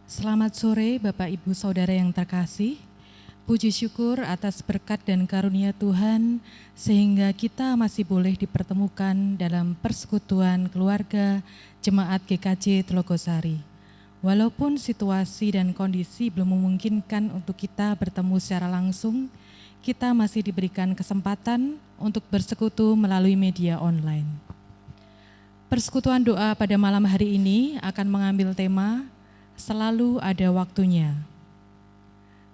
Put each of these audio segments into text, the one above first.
Selamat sore Bapak Ibu Saudara yang terkasih. Puji syukur atas berkat dan karunia Tuhan sehingga kita masih boleh dipertemukan dalam persekutuan keluarga Jemaat GKJ Telogosari. Walaupun situasi dan kondisi belum memungkinkan untuk kita bertemu secara langsung, kita masih diberikan kesempatan untuk bersekutu melalui media online. Persekutuan doa pada malam hari ini akan mengambil tema Selalu Ada Waktunya.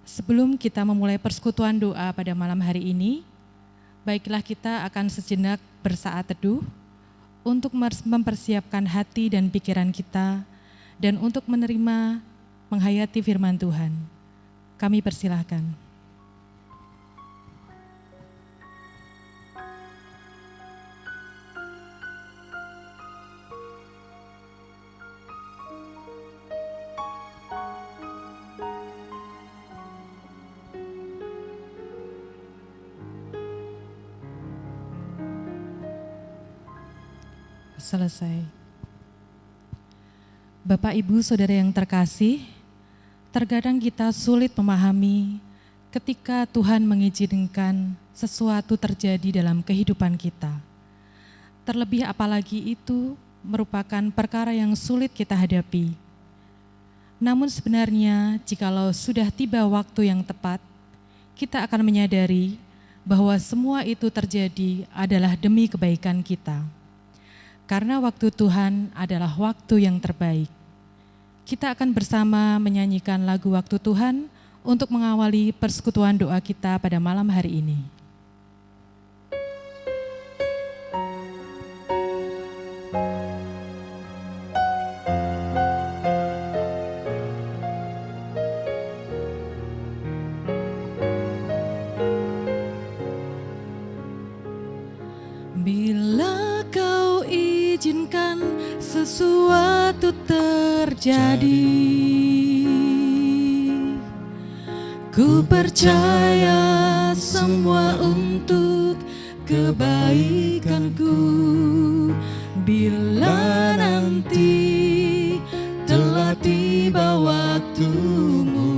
Sebelum kita memulai persekutuan doa pada malam hari ini, baiklah kita akan sejenak bersaat teduh untuk mempersiapkan hati dan pikiran kita dan untuk menerima menghayati firman Tuhan. Kami persilahkan. Selesai. Bapak, Ibu, Saudara yang terkasih, terkadang kita sulit memahami ketika Tuhan mengizinkan sesuatu terjadi dalam kehidupan kita. Terlebih apalagi itu merupakan perkara yang sulit kita hadapi. Namun sebenarnya jikalau sudah tiba waktu yang tepat, kita akan menyadari bahwa semua itu terjadi adalah demi kebaikan kita. Karena waktu Tuhan adalah waktu yang terbaik. Kita akan bersama menyanyikan lagu Waktu Tuhan untuk mengawali persekutuan doa kita pada malam hari ini. Bila kau izinkan sesuatu terjadi, ku percaya semua untuk kebaikanku. Bila nanti telah tiba waktumu,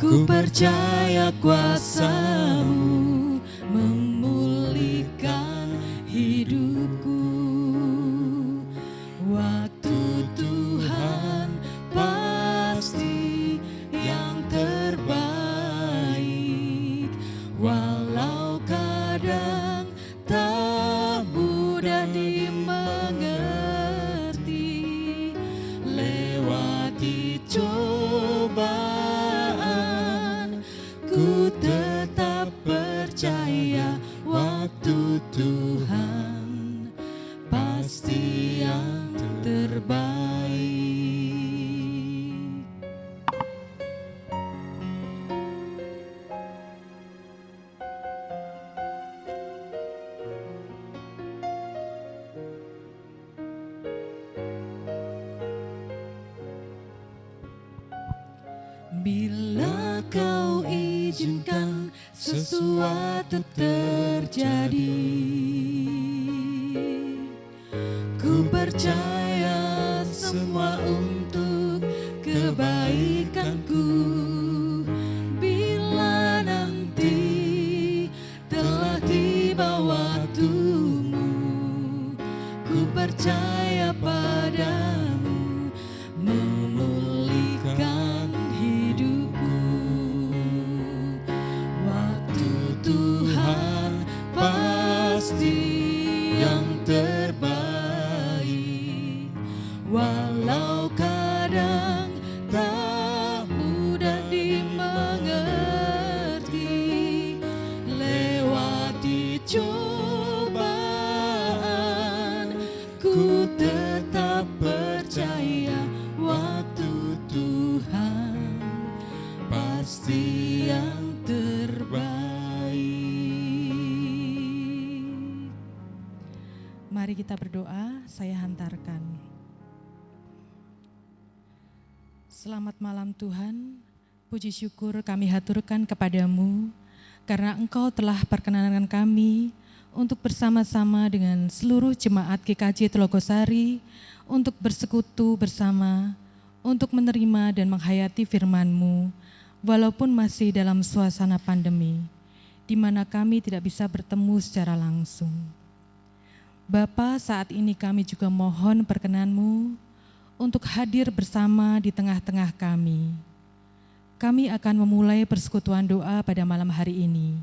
ku percaya kuasa-Mu memulihkan hidupku. Waktu Tuhan pasti yang terbaik, walau kadang tak mudah dimengerti. Lewati cobaan, ku tetap percaya waktu Tuhan pasti yang terbaik. Bila kau izinkan sesuatu terjadi, ku percaya semua untuk kebaikanku. Bila nanti telah tiba waktumu, ku percaya padamu memulihkan hidupku. Waktu Tuhan pasti yang terbaik, walau kadang tak mudah dimengerti. Lewati cobaan, ku tetap percaya waktu Tuhan pasti yang terbaik. Mari kita berdoa, saya hantarkan. Selamat malam Tuhan, puji syukur kami haturkan kepadamu karena Engkau telah perkenankan kami untuk bersama-sama dengan seluruh jemaat GKJ Telogosari untuk bersekutu bersama untuk menerima dan menghayati firman-Mu, walaupun masih dalam suasana pandemi, di mana kami tidak bisa bertemu secara langsung. Bapa, saat ini kami juga mohon perkenan-Mu untuk hadir bersama di tengah-tengah kami. Kami akan memulai persekutuan doa pada malam hari ini.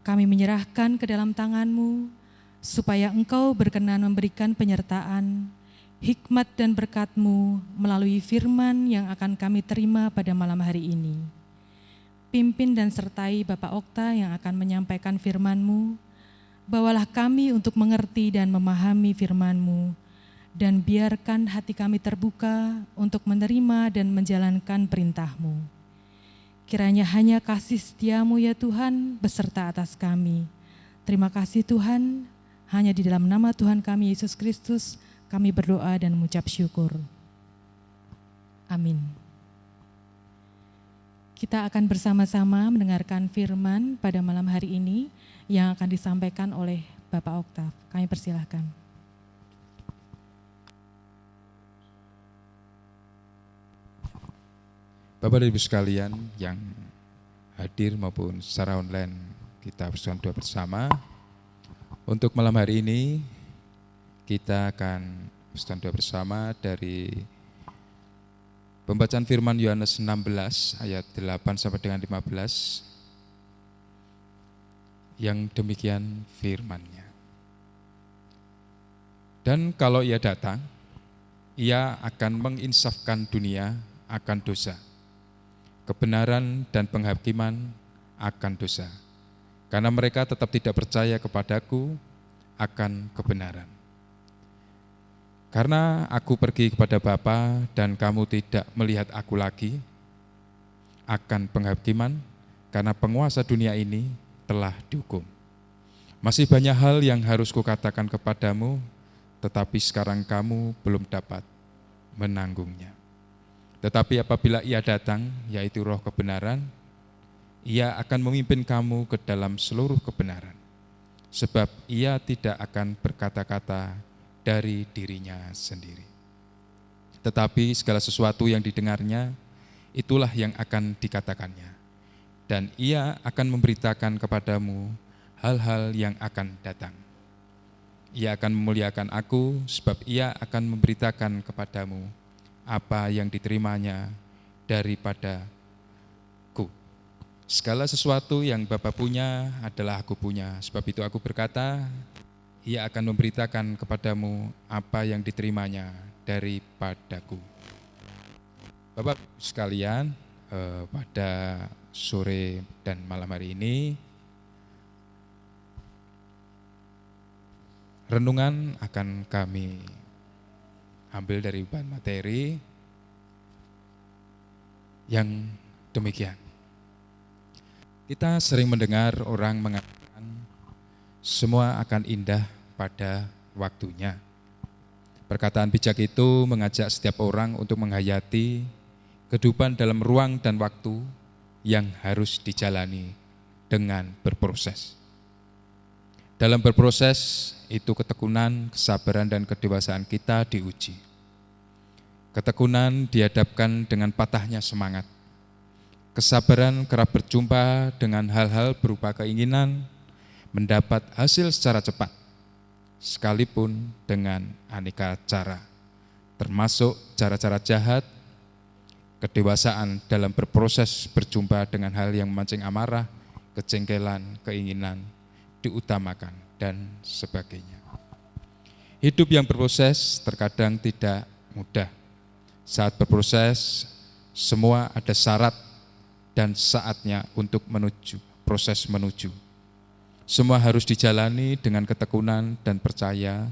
Kami menyerahkan ke dalam tangan-Mu, supaya Engkau berkenan memberikan penyertaan, hikmat dan berkat-Mu melalui firman yang akan kami terima pada malam hari ini. Pimpin dan sertai Bapak Okta yang akan menyampaikan firman-Mu. Bawalah kami untuk mengerti dan memahami firman-Mu, dan biarkan hati kami terbuka untuk menerima dan menjalankan perintah-Mu. Kiranya hanya kasih setia-Mu ya Tuhan beserta atas kami. Terima kasih Tuhan, hanya di dalam nama Tuhan kami Yesus Kristus kami berdoa dan mengucap syukur. Amin. Kita akan bersama-sama mendengarkan firman pada malam hari ini yang akan disampaikan oleh Bapak Oktav. Kami persilahkan. Bapak dan Ibu sekalian yang hadir maupun secara online, kita bersama doa bersama. Untuk malam hari ini, kita akan bersama doa bersama dari pembacaan firman Yohanes 16 ayat 8 sampai dengan 15, yang demikian firman-Nya. Dan kalau Ia datang, Ia akan menginsafkan dunia akan dosa, kebenaran dan penghakiman akan dosa, karena mereka tetap tidak percaya kepadaku akan kebenaran. Karena aku pergi kepada Bapa dan kamu tidak melihat aku lagi, akan penghakiman, karena penguasa dunia ini telah dihukum. Masih banyak hal yang harus kukatakan kepadamu, tetapi sekarang kamu belum dapat menanggungnya. Tetapi apabila Ia datang, yaitu Roh kebenaran, Ia akan memimpin kamu ke dalam seluruh kebenaran. Sebab Ia tidak akan berkata-kata dari dirinya sendiri. Tetapi segala sesuatu yang didengarnya, itulah yang akan dikatakannya. Dan Ia akan memberitakan kepadamu hal-hal yang akan datang. Ia akan memuliakan aku, sebab Ia akan memberitakan kepadamu apa yang diterimanya daripadaku. Segala sesuatu yang Bapa punya adalah aku punya. Sebab itu aku berkata, Ia akan memberitakan kepadamu apa yang diterimanya daripadaku. Bapak sekalian, pada sore dan malam hari ini, renungan akan kami ambil dari bahan materi yang demikian. Kita sering mendengar orang mengatakan semua akan indah pada waktunya. Perkataan bijak itu mengajak setiap orang untuk menghayati kehidupan dalam ruang dan waktu yang harus dijalani dengan berproses. Dalam berproses itu ketekunan, kesabaran, dan kedewasaan kita diuji. Ketekunan dihadapkan dengan patahnya semangat. Kesabaran kerap berjumpa dengan hal-hal berupa keinginan mendapat hasil secara cepat, sekalipun dengan aneka cara, termasuk cara-cara jahat. Kedewasaan dalam berproses berjumpa dengan hal yang memancing amarah, kejengkelan, keinginan, diutamakan, dan sebagainya. Hidup yang berproses terkadang tidak mudah. Saat berproses, semua ada syarat dan saatnya untuk proses menuju. Semua harus dijalani dengan ketekunan dan percaya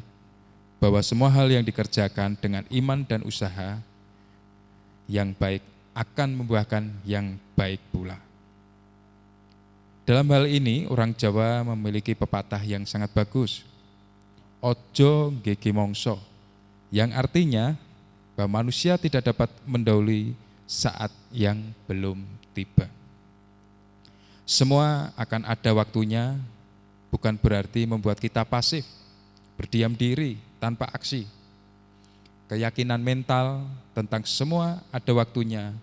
bahwa semua hal yang dikerjakan dengan iman dan usaha yang baik akan membuahkan yang baik pula. Dalam hal ini, orang Jawa memiliki pepatah yang sangat bagus. Ojo nggege mongso, yang artinya bahwa manusia tidak dapat mendahului saat yang belum tiba. Semua akan ada waktunya, bukan berarti membuat kita pasif, berdiam diri tanpa aksi. keyakinan mental tentang semua ada waktunya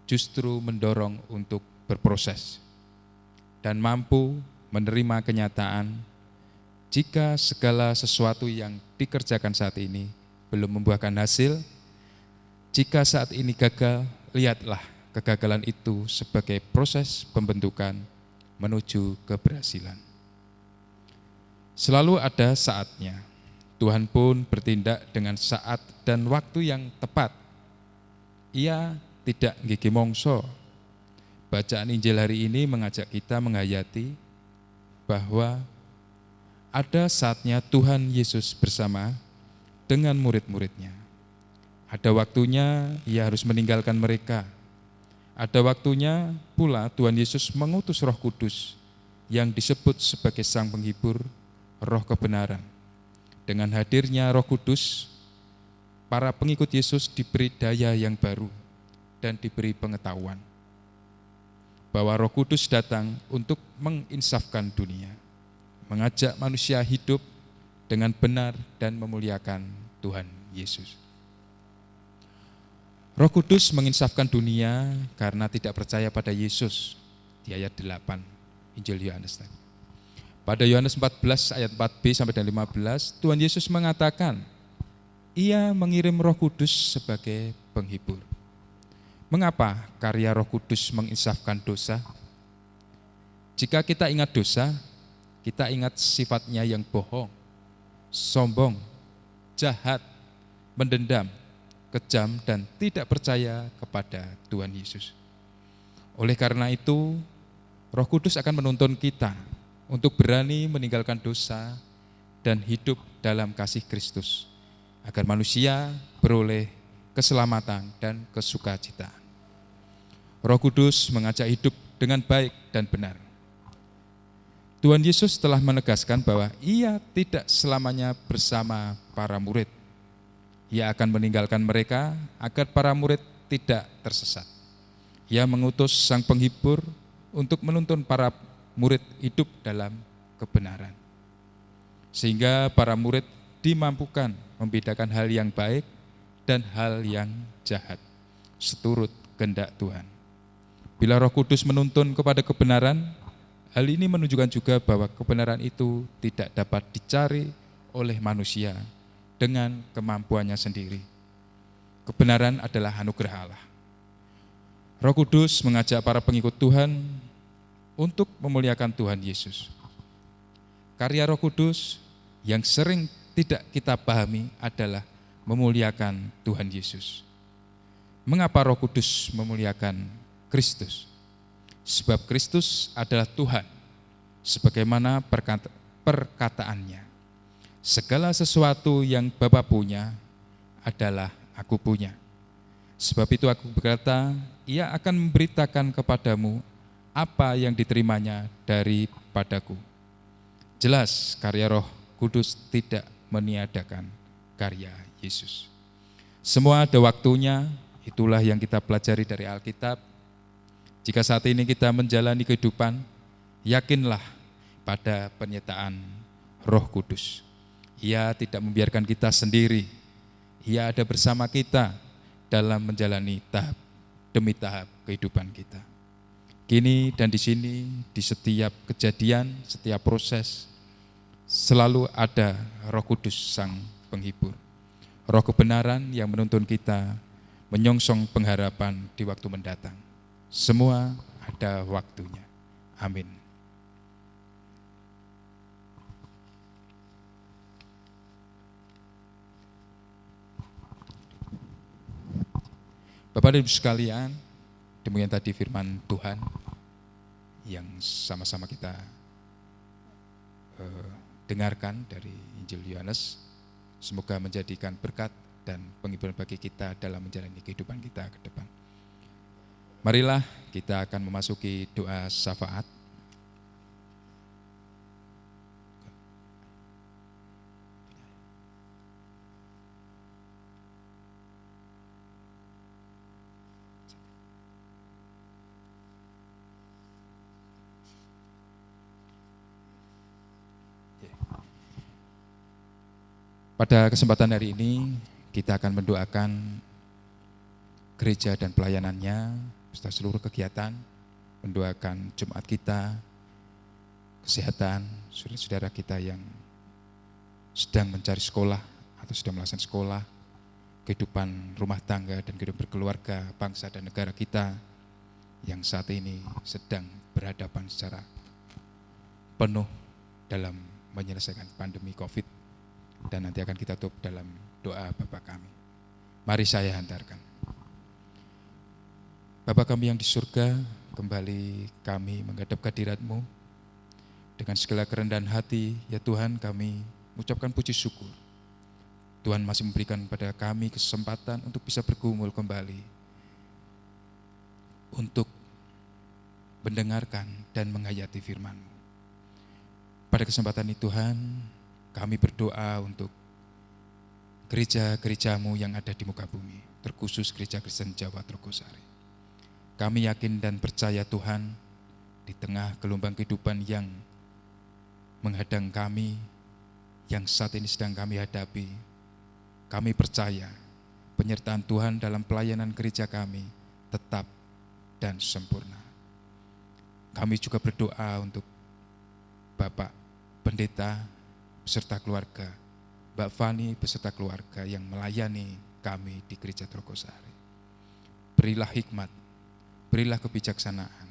justru mendorong untuk berproses dan mampu menerima kenyataan jika segala sesuatu yang dikerjakan saat ini belum membuahkan hasil. Jika saat ini gagal, lihatlah kegagalan itu sebagai proses pembentukan menuju keberhasilan. Selalu ada saatnya. Tuhan pun bertindak dengan saat dan waktu yang tepat. Ia tidak gigi mongso. Bacaan Injil hari ini mengajak kita menghayati bahwa ada saatnya Tuhan Yesus bersama dengan murid-muridnya. Ada waktunya ia harus meninggalkan mereka. Ada waktunya pula Tuhan Yesus mengutus Roh Kudus yang disebut sebagai Sang Penghibur, Roh Kebenaran. Dengan hadirnya Roh Kudus, para pengikut Yesus diberi daya yang baru dan diberi pengetahuan bahwa Roh Kudus datang untuk menginsafkan dunia, mengajak manusia hidup dengan benar dan memuliakan Tuhan Yesus. Roh Kudus menginsafkan dunia karena tidak percaya pada Yesus. Di ayat 8 Injil Yohanes tadi. Pada Yohanes 14 ayat 4b sampai dan 15, Tuhan Yesus mengatakan, Ia mengirim Roh Kudus sebagai penghibur. Mengapa karya Roh Kudus menginsafkan dosa? Jika kita ingat dosa, kita ingat sifatnya yang bohong, sombong, jahat, mendendam, kejam, dan tidak percaya kepada Tuhan Yesus. Oleh karena itu, Roh Kudus akan menuntun kita untuk berani meninggalkan dosa dan hidup dalam kasih Kristus, agar manusia beroleh keselamatan dan kesukacitaan. Roh Kudus mengajak hidup dengan baik dan benar. Tuhan Yesus telah menegaskan bahwa Ia tidak selamanya bersama para murid. Ia akan meninggalkan mereka agar para murid tidak tersesat. Ia mengutus Sang Penghibur untuk menuntun para murid hidup dalam kebenaran. Sehingga para murid dimampukan membedakan hal yang baik dan hal yang jahat, seturut kehendak Tuhan. Bila Roh Kudus menuntun kepada kebenaran, hal ini menunjukkan juga bahwa kebenaran itu tidak dapat dicari oleh manusia dengan kemampuannya sendiri. Kebenaran adalah anugerah Allah. Roh Kudus mengajak para pengikut Tuhan untuk memuliakan Tuhan Yesus. Karya Roh Kudus yang sering tidak kita pahami adalah memuliakan Tuhan Yesus. Mengapa Roh Kudus memuliakan Kristus? Sebab Kristus adalah Tuhan, sebagaimana perkataannya. Segala sesuatu yang Bapa punya adalah aku punya. Sebab itu aku berkata, Ia akan memberitakan kepadamu apa yang diterimanya daripadaku. Jelas karya Roh Kudus tidak meniadakan karya Yesus. Semua ada waktunya, itulah yang kita pelajari dari Alkitab. Jika saat ini kita menjalani kehidupan, yakinlah pada penyertaan Roh Kudus. Ia tidak membiarkan kita sendiri. Ia ada bersama kita dalam menjalani tahap demi tahap kehidupan kita. Kini dan di sini, di setiap kejadian, setiap proses, selalu ada Roh Kudus Sang Penghibur. Roh kebenaran yang menuntun kita menyongsong pengharapan di waktu mendatang. Semua ada waktunya. Amin. Bapak dan Ibu sekalian, demikian tadi firman Tuhan yang sama-sama kita dengarkan dari Injil Yohanes. Semoga menjadikan berkat dan penghiburan bagi kita dalam menjalani kehidupan kita ke depan. Marilah kita akan memasuki doa syafaat. Pada kesempatan hari ini, kita akan mendoakan gereja dan pelayanannya, beserta seluruh kegiatan, mendoakan Jumat kita, kesehatan saudara-saudara kita yang sedang mencari sekolah atau sedang melaksanakan sekolah, kehidupan rumah tangga dan kehidupan berkeluarga, bangsa dan negara kita yang saat ini sedang berhadapan secara penuh dalam menyelesaikan pandemi COVID, dan nanti akan kita tutup dalam doa Bapa kami. Mari saya hantarkan. Bapa kami yang di surga, kembali kami menghadap kehadirat-Mu dengan segala kerendahan hati, ya Tuhan, kami mengucapkan puji syukur. Tuhan masih memberikan pada kami kesempatan untuk bisa bergumul kembali, untuk mendengarkan dan menghayati firman-Mu. Pada kesempatan ini Tuhan, kami berdoa untuk gereja-gereja-Mu yang ada di muka bumi, terkhusus Gereja Kristen Jawa Trogosari. Kami yakin dan percaya Tuhan, di tengah gelombang kehidupan yang menghadang kami, yang saat ini sedang kami hadapi, kami percaya penyertaan Tuhan dalam pelayanan gereja kami tetap dan sempurna. Kami juga berdoa untuk Bapak Pendeta beserta keluarga, Mbak Fani beserta keluarga yang melayani kami di Gereja Trogosari. Berilah hikmat, berilah kebijaksanaan,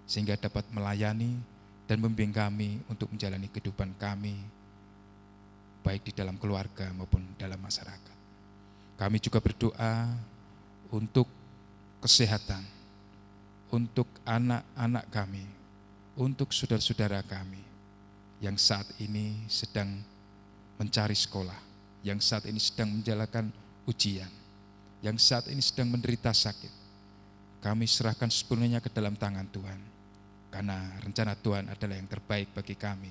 sehingga dapat melayani dan membimbing kami untuk menjalani kehidupan kami, baik di dalam keluarga maupun dalam masyarakat. Kami juga berdoa untuk kesehatan, untuk anak-anak kami, untuk saudara-saudara kami yang saat ini sedang mencari sekolah, yang saat ini sedang menjalankan ujian, yang saat ini sedang menderita sakit. Kami serahkan sepenuhnya ke dalam tangan Tuhan, karena rencana Tuhan adalah yang terbaik bagi kami,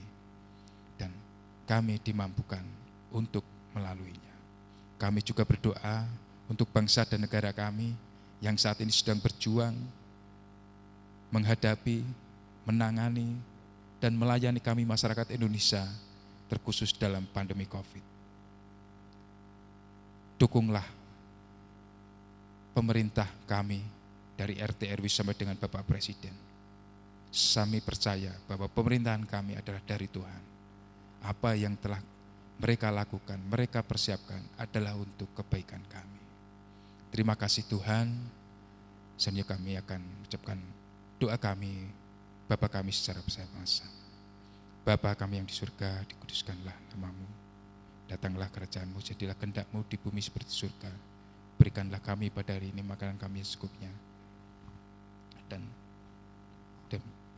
dan kami dimampukan untuk melaluinya. Kami juga berdoa untuk bangsa dan negara kami yang saat ini sedang berjuang, menghadapi, menangani, dan melayani kami masyarakat Indonesia, terkhusus dalam pandemi COVID. Dukunglah pemerintah kami, dari RT RW sampai dengan Bapak Presiden. Kami percaya bahwa pemerintahan kami adalah dari Tuhan. Apa yang telah mereka lakukan, mereka persiapkan adalah untuk kebaikan kami. Terima kasih Tuhan. Selanjutnya kami akan mengucapkan doa kami, Bapa kami secara bersama-sama. Bapa kami yang di surga, dikuduskanlah nama-Mu. Datanglah kerajaan-Mu, jadilah kehendak-Mu di bumi seperti surga. Berikanlah kami pada hari ini makanan kami yang secukupnya. Dan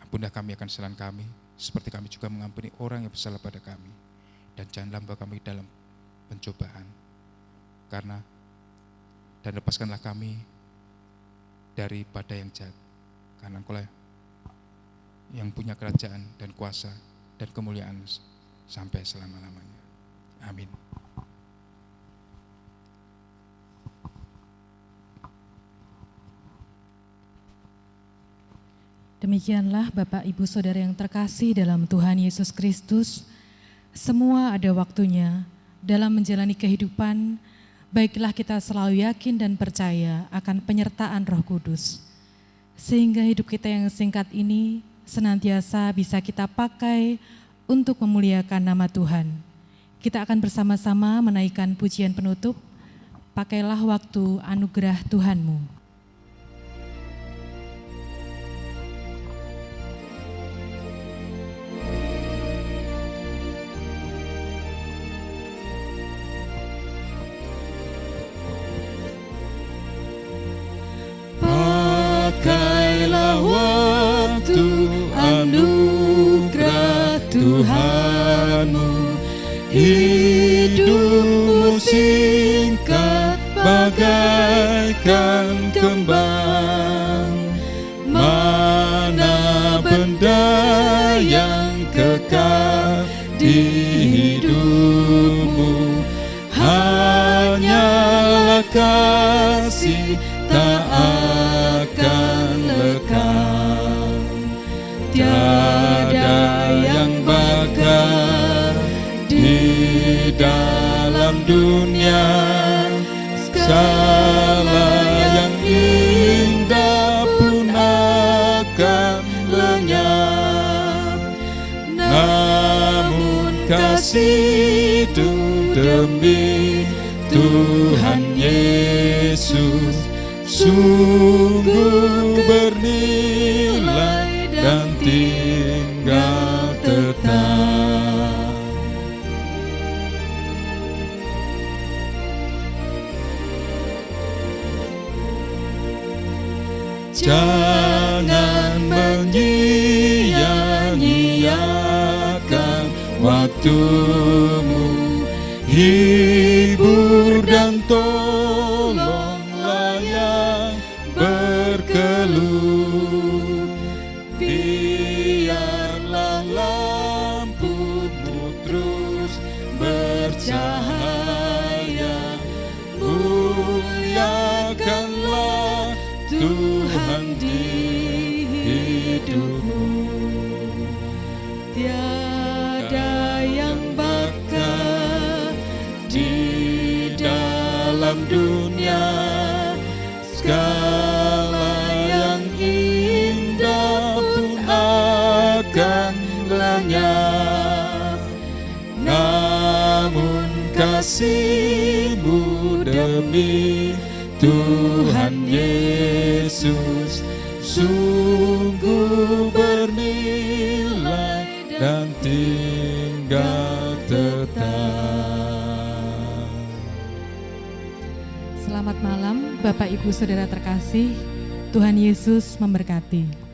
ampunilah kami akan kesalahan kami, seperti kami juga mengampuni orang yang bersalah pada kami. Dan janganlah membawa kami dalam pencobaan, dan lepaskanlah kami daripada yang jahat, karena Engkau lah yang punya kerajaan dan kuasa dan kemuliaan sampai selama-lamanya. Amin. Demikianlah Bapak Ibu Saudara yang terkasih dalam Tuhan Yesus Kristus, semua ada waktunya dalam menjalani kehidupan. Baiklah kita selalu yakin dan percaya akan penyertaan Roh Kudus, sehingga hidup kita yang singkat ini senantiasa bisa kita pakai untuk memuliakan nama Tuhan. Kita akan bersama-sama menaikkan pujian penutup, pakailah waktu anugerah Tuhanmu. Pakailah waktu anugerah Tuhanmu, hidupmu singkat bagaikan kembang. Mana benda yang kekal di hidupmu, hanyalah kasih tak akan lekang. Tiada yang bakal di dalam dunia hidup demi Tuhan Yesus sungguh bernilai dan tinggal tetap. Jangan menyia-nyiakan waktumu, hibur dan tolonglah yang berkeluh. Biarlah lampumu terus bercahaya, muliakanlah Tuhan di hidupmu. Tiada yang bakal di dalam dunia, segala yang indah pun akan lenyap. Namun kasih-Mu demi Tuhan Yesus sungguh bernilai dan tinggal tetap. Selamat malam Bapak Ibu Saudara terkasih, Tuhan Yesus memberkati.